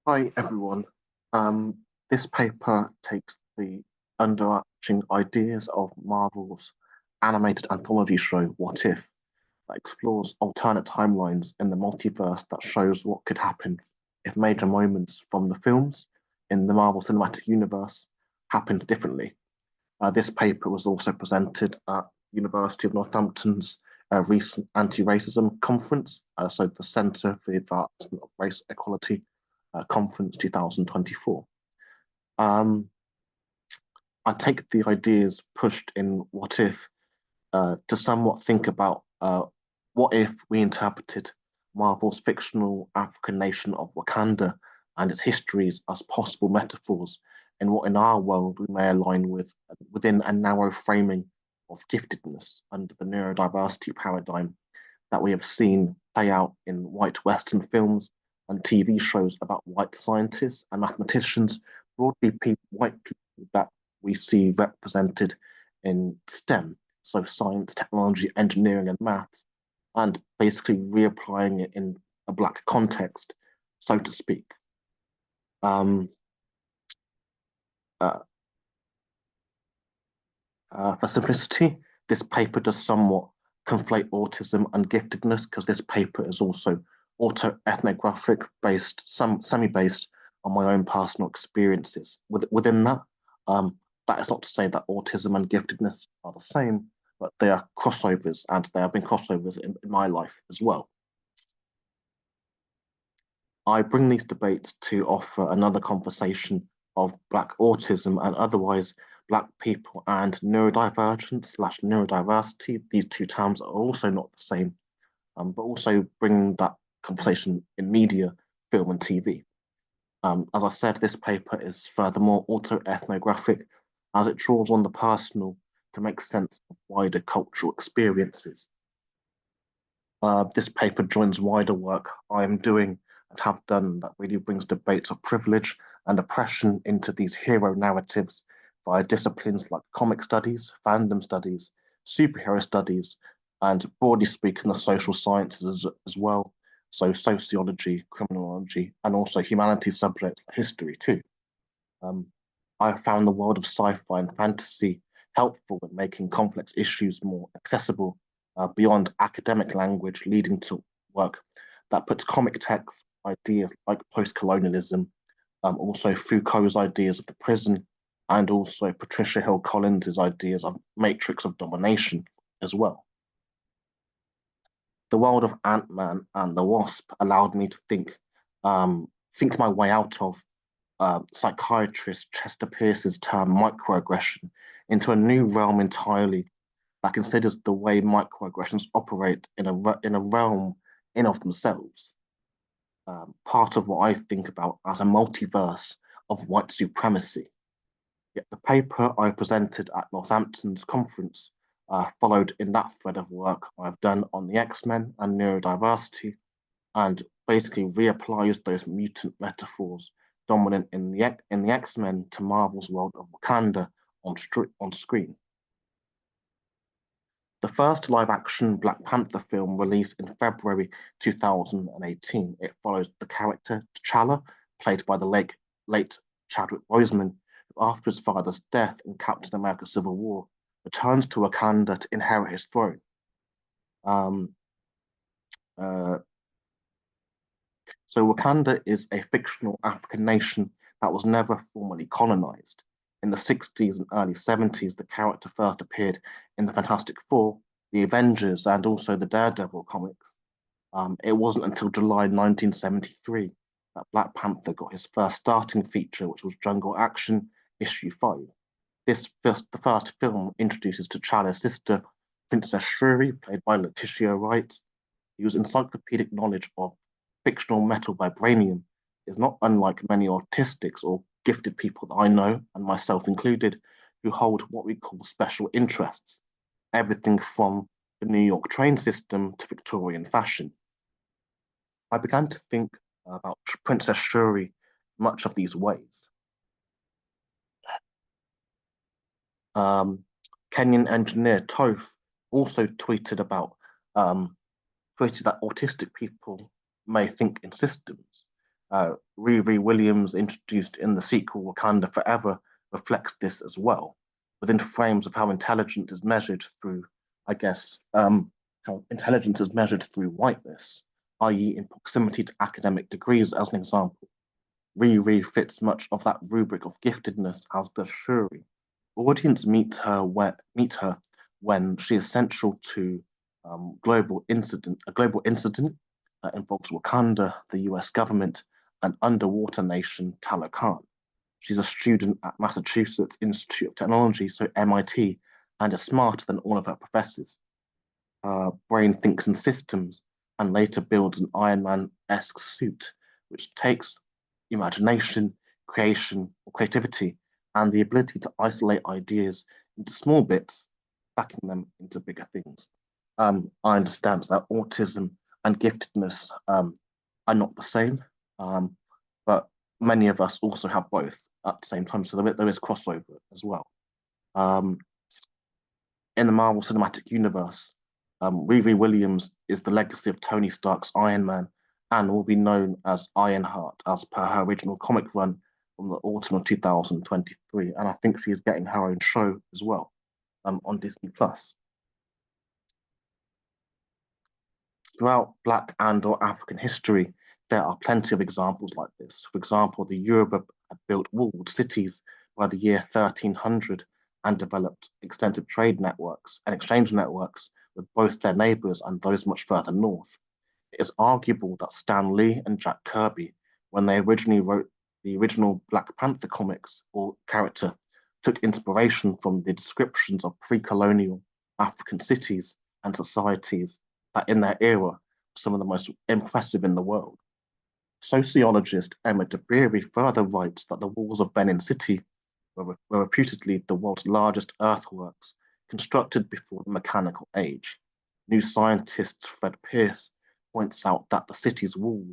Hi everyone. Um, this paper takes the underarching ideas of Marvel's animated anthology show What If, that explores alternate timelines in the multiverse that shows what could happen if major moments from the films in the Marvel Cinematic Universe happened differently. This paper was also presented at University of Northampton's recent anti-racism conference, so the Centre for the Advancement of Race Equality conference 2024. Um, I take the ideas pushed in What If to somewhat think about what if we interpreted Marvel's fictional African nation of Wakanda and its histories as possible metaphors in what in our world we may align with within a narrow framing of giftedness under the neurodiversity paradigm that we have seen play out in white Western films and TV shows about white scientists and mathematicians, broadly white people that we see represented in STEM, so science, technology, engineering, and maths, and basically reapplying it in a Black context, so to speak. Um, uh, for simplicity, this paper does somewhat conflate autism and giftedness because this paper is also auto-ethnographic based, some semi-based on my own personal experiences. Within that, that is not to say that autism and giftedness are the same, but they are crossovers, and there have been crossovers in my life as well. I bring these debates to offer another conversation of Black autism and otherwise Black people and neurodivergent slash neurodiversity. These two terms are also not the same, but also bring that conversation in media, film, and TV. As I said, this paper is furthermore auto-ethnographic as it draws on the personal to make sense of wider cultural experiences. This paper joins wider work I am doing and have done that really brings debates of privilege and oppression into these hero narratives via disciplines like comic studies, fandom studies, superhero studies, and broadly speaking, the social sciences as well. So sociology, criminology, and also humanities subjects like history too. Um, I have found the world of sci-fi and fantasy helpful in making complex issues more accessible beyond academic language, leading to work that puts comic text ideas like post-colonialism, also Foucault's ideas of the prison, and also Patricia Hill Collins's ideas of matrix of domination as well. The world of Ant-Man and the Wasp allowed me to think my way out of psychiatrist Chester Pierce's term microaggression into a new realm entirely that considers the way microaggressions operate in a realm in of themselves. Part of what I think about as a multiverse of white supremacy. Yet the paper I presented at Northampton's conference followed in that thread of work I've done on the X-Men and neurodiversity, and basically reapplies those mutant metaphors dominant in the X-Men to Marvel's world of Wakanda on screen. The first live-action Black Panther film released in February 2018. It follows the character T'Challa, played by the late Chadwick Boseman, who after his father's death in Captain America Civil War, returns to Wakanda to inherit his throne. Um, uh, So Wakanda is a fictional African nation that was never formally colonized. In the 60s and early 70s, the character first appeared in the Fantastic Four, the Avengers, and also the Daredevil comics. It wasn't until July 1973 that Black Panther got his first starting feature, which was Jungle Action issue 5. The first film introduces T'Challa's sister, Princess Shuri, played by Letitia Wright, whose encyclopedic knowledge of fictional metal vibranium is not unlike many autistics or gifted people that I know, and myself included, who hold what we call special interests, everything from the New York train system to Victorian fashion. I began to think about Princess Shuri much of these ways. Um, Kenyan engineer Toph also um, tweeted that autistic people may think in systems. Riri Williams, introduced in the sequel Wakanda Forever, reflects this as well, within frames of how intelligence is measured through, I guess, how intelligence is measured through whiteness, i.e., in proximity to academic degrees, as an example. Riri fits much of that rubric of giftedness, as does Shuri. Audience meet her when she is central to a global incident that involves Wakanda, the US government, and underwater nation Talokan. She's a student at Massachusetts Institute of Technology, so MIT, and is smarter than all of her professors. Her brain thinks in systems and later builds an Iron Man-esque suit, which takes imagination, creation, or creativity, and the ability to isolate ideas into small bits, backing them into bigger things. I understand that autism and giftedness are not the same, but many of us also have both at the same time, so there is crossover as well. Um, in the Marvel Cinematic Universe, Riri Williams is the legacy of Tony Stark's Iron Man and will be known as Ironheart as per her original comic run from the autumn of 2023. And I think she is getting her own show as well on Disney Plus. Throughout Black and/or African history, there are plenty of examples like this. For example, the Yoruba had built walled cities by the year 1300 and developed extensive trade networks and exchange networks with both their neighbors and those much further north. It is arguable that Stan Lee and Jack Kirby, when they originally wrote the original Black Panther comics or character, took inspiration from the descriptions of pre-colonial African cities and societies that in their era were some of the most impressive in the world. Sociologist Emma Dabiri further writes that the walls of Benin City were reputedly the world's largest earthworks constructed before the mechanical age. New Scientist Fred Pearce points out that the city's wall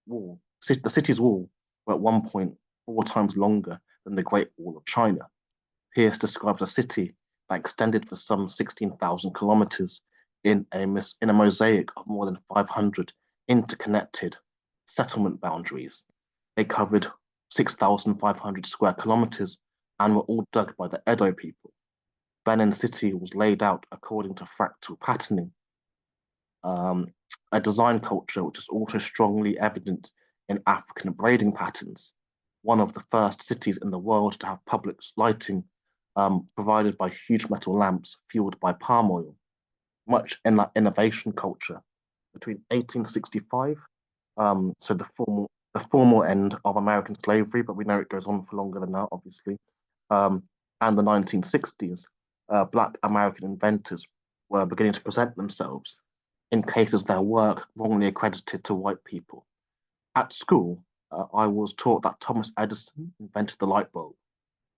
were at one point 4 times longer than the Great Wall of China. Pearce describes a city that extended for some 16,000 kilometers in a mosaic of more than 500 interconnected settlement boundaries. They covered 6,500 square kilometers and were all dug by the Edo people. Benin City was laid out according to fractal patterning, a design culture which is also strongly evident in African braiding patterns. One of the first cities in the world to have public lighting provided by huge metal lamps fueled by palm oil. Much in that innovation culture between 1865, so the formal end of American slavery, but we know it goes on for longer than that, obviously, and the 1960s, Black American inventors were beginning to present themselves in cases their work wrongly accredited to white people. At school, I was taught that Thomas Edison invented the light bulb,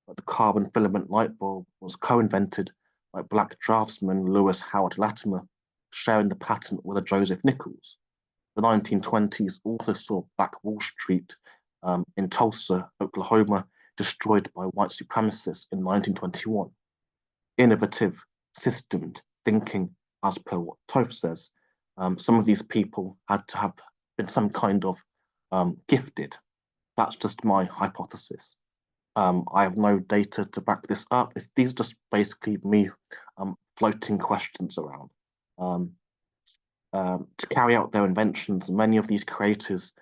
but the carbon filament light bulb was co-invented by Black draftsman Lewis Howard Latimer, sharing the patent with a Joseph Nichols. The 1920s also saw Black Wall Street in Tulsa, Oklahoma, destroyed by white supremacists in 1921. Innovative, systemed thinking, as per what Toph says. Some of these people had to have been some kind of gifted. That's just my hypothesis. I have no data to back this up. These are just basically me floating questions around. To carry out their inventions, many of these creators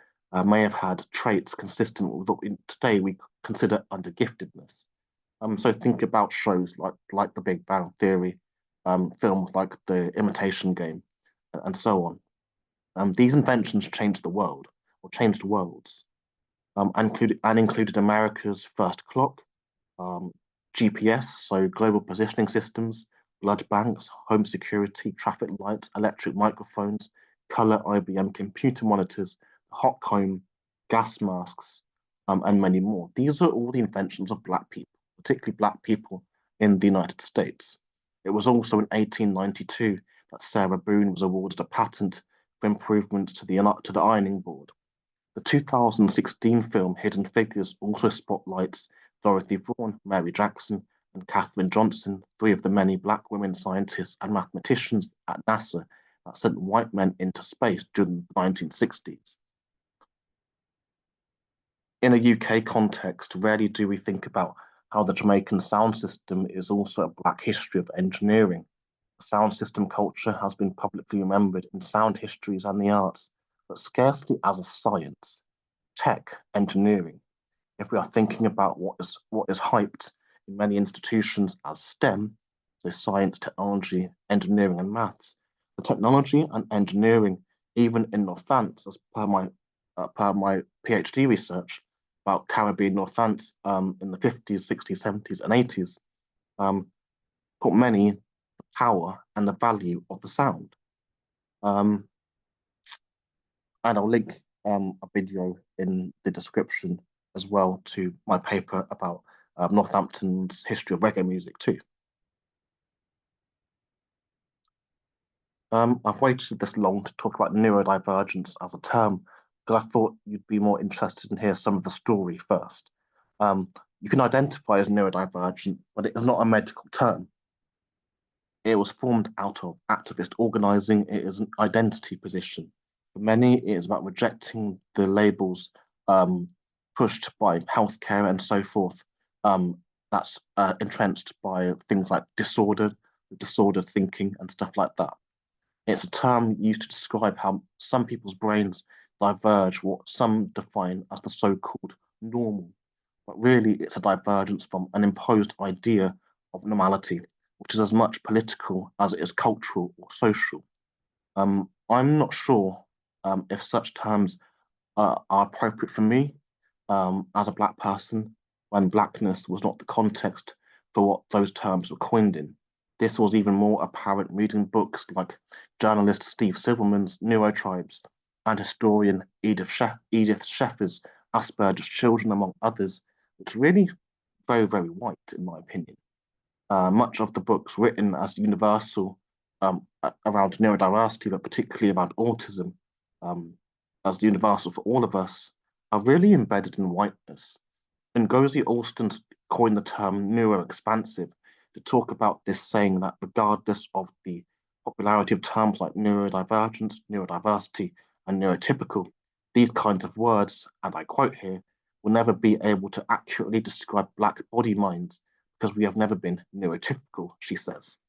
may have had traits consistent with what today we consider under giftedness. So think about shows like The Big Bang Theory, films like The Imitation Game, and so on. These inventions changed the world, or changed worlds, and included America's first clock, GPS, so global positioning systems, blood banks, home security, traffic lights, electric microphones, color IBM computer monitors, hot comb, gas masks, and many more. These are all the inventions of Black people, particularly Black people in the United States. It was also in 1892 that Sarah Boone was awarded a patent for improvements to the ironing board. The 2016 film Hidden Figures also spotlights Dorothy Vaughan, Mary Jackson, and Katherine Johnson, 3 of the many Black women scientists and mathematicians at NASA that sent white men into space during the 1960s. In a UK context, rarely do we think about how the Jamaican sound system is also a Black history of engineering. Sound system culture has been publicly remembered in sound histories and the arts, but scarcely as a science, tech, engineering. If we are thinking about what is hyped in many institutions as STEM, so science, technology, engineering, and maths, the technology and engineering, even in Northampton, as per my PhD research about Caribbean Northampton in the 50s, 60s, 70s, and 80s, um, taught many the power and the value of the sound. Um, and I'll link a video in the description as well to my paper about Northampton's history of reggae music too. I've waited this long to talk about neurodivergence as a term because I thought you'd be more interested in hear some of the story first. Um, you can identify as neurodivergent, but it is not a medical term. It was formed out of activist organizing. It is an identity position. For many, it is about rejecting the labels um, pushed by healthcare and so forth. That's entrenched by things like disordered thinking, and stuff like that. It's a term used to describe how some people's brains diverge what some define as the so-called normal. But really, it's a divergence from an imposed idea of normality, which is as much political as it is cultural or social. I'm not sure if such terms are appropriate for me as a Black person when Blackness was not the context for what those terms were coined in. This was even more apparent reading books like journalist Steve Silverman's Neurotypes and historian Edith Schaeffer's Asperger's Children, among others, which really very, very white, in my opinion. Much of the books written as universal around neurodiversity, but particularly around autism, um, as universal for all of us, are really embedded in whiteness. Ngozi Alston coined the term neuroexpansive to talk about this, saying that regardless of the popularity of terms like neurodivergence, neurodiversity, and neurotypical, these kinds of words, and I quote here, will never be able to accurately describe Black body minds because we have never been neurotypical, she says.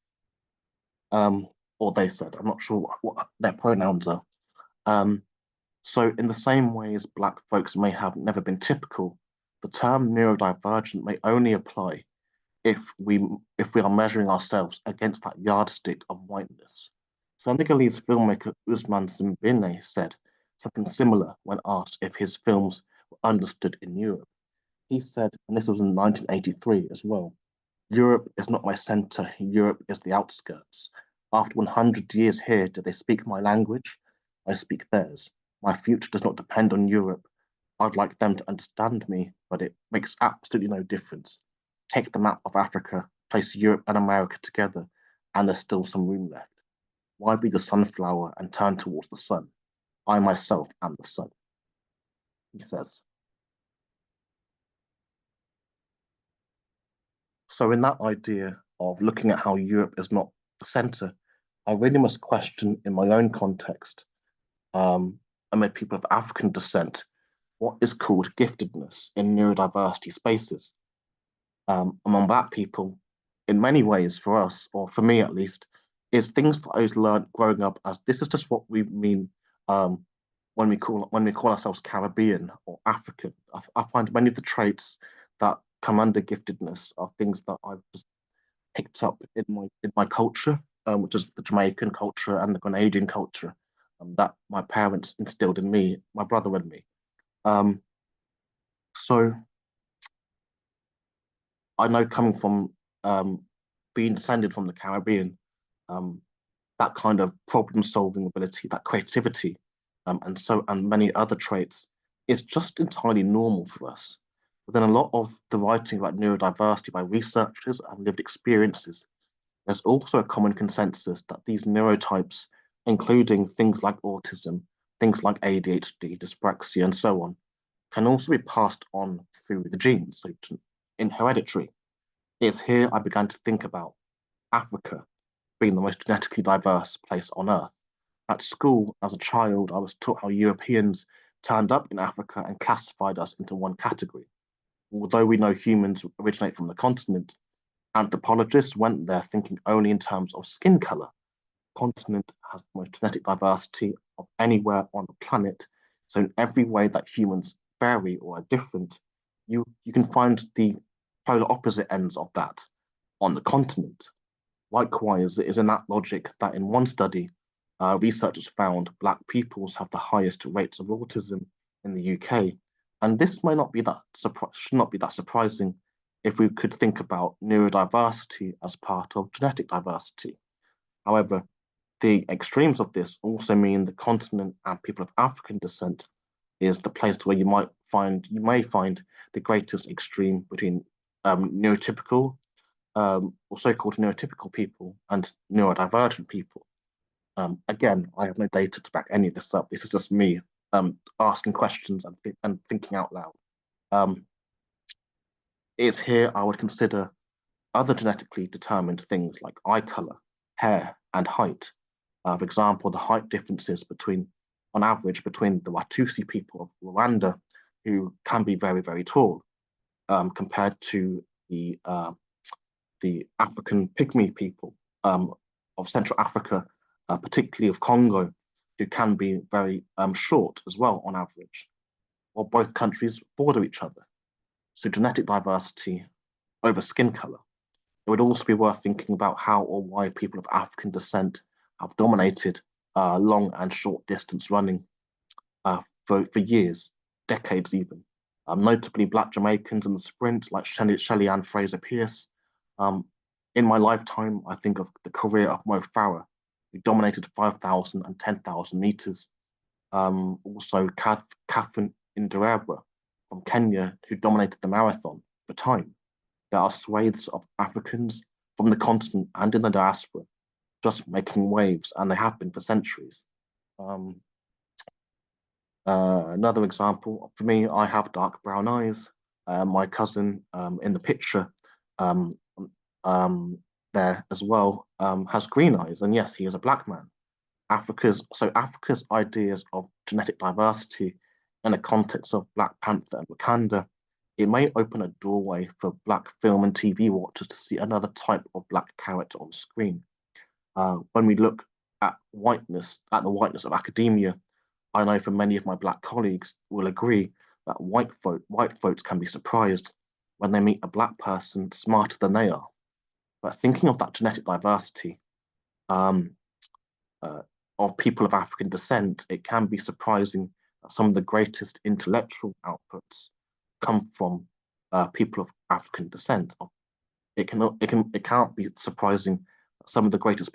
Or they said, I'm not sure what their pronouns are. Um, so in the same way as Black folks may have never been typical, the term neurodivergent may only apply if we if we are measuring ourselves against that yardstick of whiteness. Senegalese filmmaker Ousmane Sembène said something similar when asked if his films were understood in Europe. He said, and this was in 1983 as well, Europe is not my center, Europe is the outskirts. After 100 years here, do they speak my language? I speak theirs. My future does not depend on Europe. I'd like them to understand me, but it makes absolutely no difference. Take the map of Africa, place Europe and America together, and there's still some room left. Why be the sunflower and turn towards the sun? I myself am the sun, he says. So, in that idea of looking at how Europe is not the center, I really must question in my own context, amid people of African descent, what is called giftedness in neurodiversity spaces. Among Black people, in many ways for us, or for me at least, is things that I was learned growing up as this is just what we mean um, when we call ourselves Caribbean or African. I find many of the traits that come under giftedness are things that I've just picked up in my culture, which is the Jamaican culture and the Grenadian culture, that my parents instilled in me, my brother and me. Um, so I know coming from being descended from the Caribbean, um, that kind of problem solving ability, that creativity, and many other traits is just entirely normal for us. But then a lot of the writing about neurodiversity by researchers and lived experiences, there's also a common consensus that these neurotypes, including things like autism, things like ADHD, dyspraxia, and so on, can also be passed on through the genes, so in hereditary. It's here I began to think about Africa being the most genetically diverse place on Earth. At school, as a child, I was taught how Europeans turned up in Africa and classified us into one category. Although we know humans originate from the continent, anthropologists went there thinking only in terms of skin color. Continent has the most genetic diversity of anywhere on the planet. So in every way that humans vary or are different, you can find the polar opposite ends of that on the continent. Likewise, it is in that logic that in one study, researchers found Black peoples have the highest rates of autism in the UK. And this may not be that should not be that surprising if we could think about neurodiversity as part of genetic diversity. However, the extremes of this also mean the continent and people of African descent is the place where you may find the greatest extreme between neurotypical or so-called neurotypical people and neurodivergent people. Again, I have no data to back any of this up. This is just me asking questions and thinking out loud. It's here I would consider other genetically determined things like eye color, hair, and height. For example, the height differences on average, between the Watusi people of Rwanda, who can be very, very tall, compared to the African pygmy people of Central Africa, particularly of Congo, who can be very short as well on average. While both countries border each other. So genetic diversity over skin color. It would also be worth thinking about how or why people of African descent have dominated long and short distance running for years, decades even. Notably, Black Jamaicans in the sprint, like Shelly-Ann Fraser-Pierce. In my lifetime, I think of the career of Mo Farah, who dominated 5,000 and 10,000 meters. Also, Catherine Inderabra from Kenya, who dominated the marathon for time. There are swathes of Africans from the continent and in the diaspora just making waves, and they have been for centuries. Another example, for me, I have dark brown eyes. My cousin in the picture there as well has green eyes, and yes, he is a Black man. Africa's ideas of genetic diversity in the context of Black Panther and Wakanda, it may open a doorway for Black film and TV watchers to see another type of Black character on screen. When we look at the whiteness of academia, I know for many of my Black colleagues will agree that white folks can be surprised when they meet a Black person smarter than they are. But thinking of that genetic diversity, of people of African descent, it can be surprising that some of the greatest intellectual outputs come from people of African descent. It can't be surprising that some of the greatest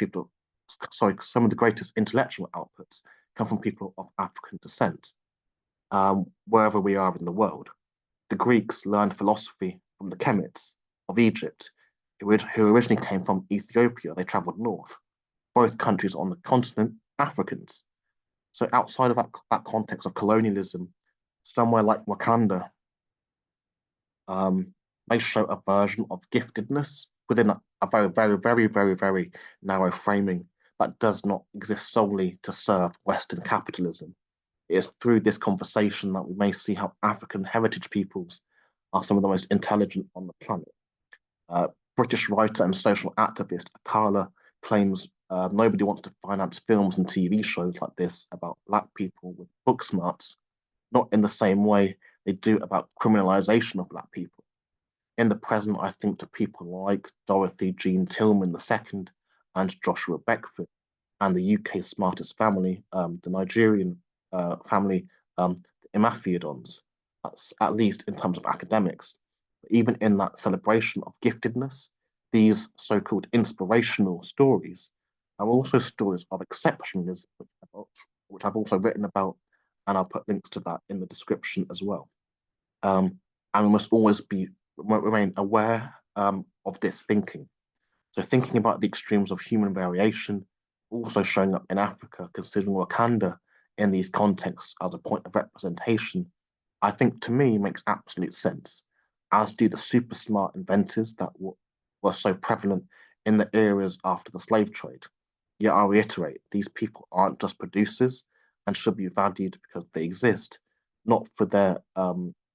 intellectual outputs come from people of African descent, wherever we are in the world. The Greeks learned philosophy from the Kemites of Egypt, who originally came from Ethiopia. They traveled north. Both countries on the continent, Africans. So outside of that context of colonialism, somewhere like Wakanda may show a version of giftedness within a very, very, very, very, very narrow framing that does not exist solely to serve Western capitalism. It is through this conversation that we may see how African heritage peoples are some of the most intelligent on the planet. British writer and social activist Akala claims nobody wants to finance films and TV shows like this about Black people with book smarts, not in the same way they do about criminalization of Black people. In the present, I think to people like Dorothy Jean Tillman II and Joshua Beckford, and the UK's smartest family, the Nigerian family, the Imafeodons, at least in terms of academics. But even in that celebration of giftedness, these so-called inspirational stories are also stories of exceptionalism, which I've also written about, and I'll put links to that in the description as well. And we must always remain aware of this thinking. So thinking about the extremes of human variation also showing up in Africa, considering Wakanda in these contexts as a point of representation, I think to me makes absolute sense, as do the super smart inventors that were so prevalent in the eras after the slave trade. Yet I reiterate, these people aren't just producers and should be valued because they exist, not for their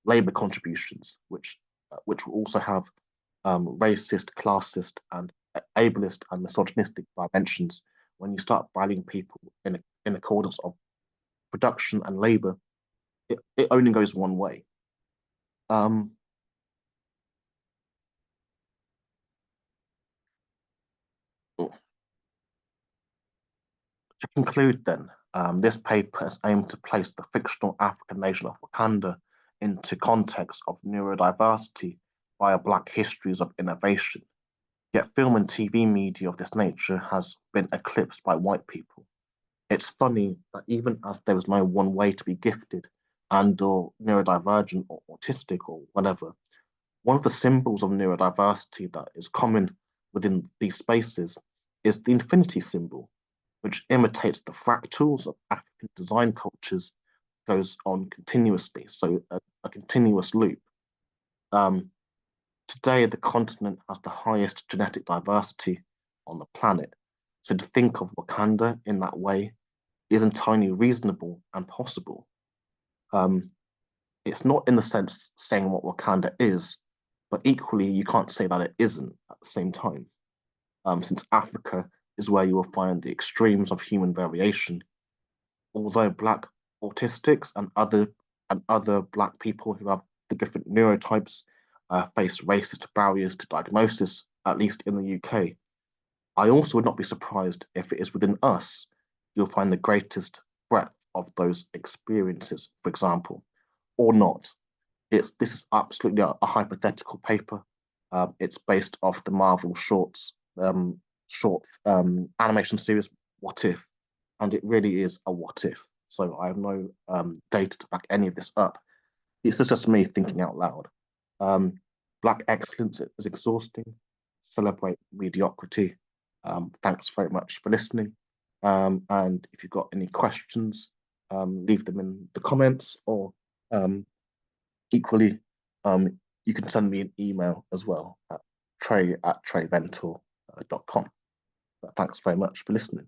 labor contributions, which will also have racist, classist, and ableist and misogynistic dimensions. When you start valuing people in accordance of production and labor, it only goes one way. Um, to conclude, then, this paper is aimed to place the fictional African nation of Wakanda into context of neurodiversity via Black histories of innovation. Yet film and TV media of this nature has been eclipsed by white people. It's funny that even as there is no one way to be gifted and or neurodivergent or autistic or whatever, one of the symbols of neurodiversity that is common within these spaces is the infinity symbol, which imitates the fractals of African design cultures, goes on continuously, so a continuous loop. Um, Today, the continent has the highest genetic diversity on the planet. So to think of Wakanda in that way is entirely reasonable and possible. Um, it's not in the sense saying what Wakanda is, but equally you can't say that it isn't at the same time. Since Africa is where you will find the extremes of human variation, although Black autistics and other Black people who have the different neurotypes face racist barriers to diagnosis, at least in the UK. I also would not be surprised if it is within us you'll find the greatest breadth of those experiences, for example, or not. This is absolutely a hypothetical paper. It's based off the Marvel short animation series What If, and it really is a what if. So I have no data to back any of this up. This is just me thinking out loud. Um, Black excellence is exhausting. Celebrate mediocrity. Thanks very much for listening. And if you've got any questions, leave them in the comments, or um, equally, you can send me an email as well at trey@treyventour.com. But thanks very much for listening.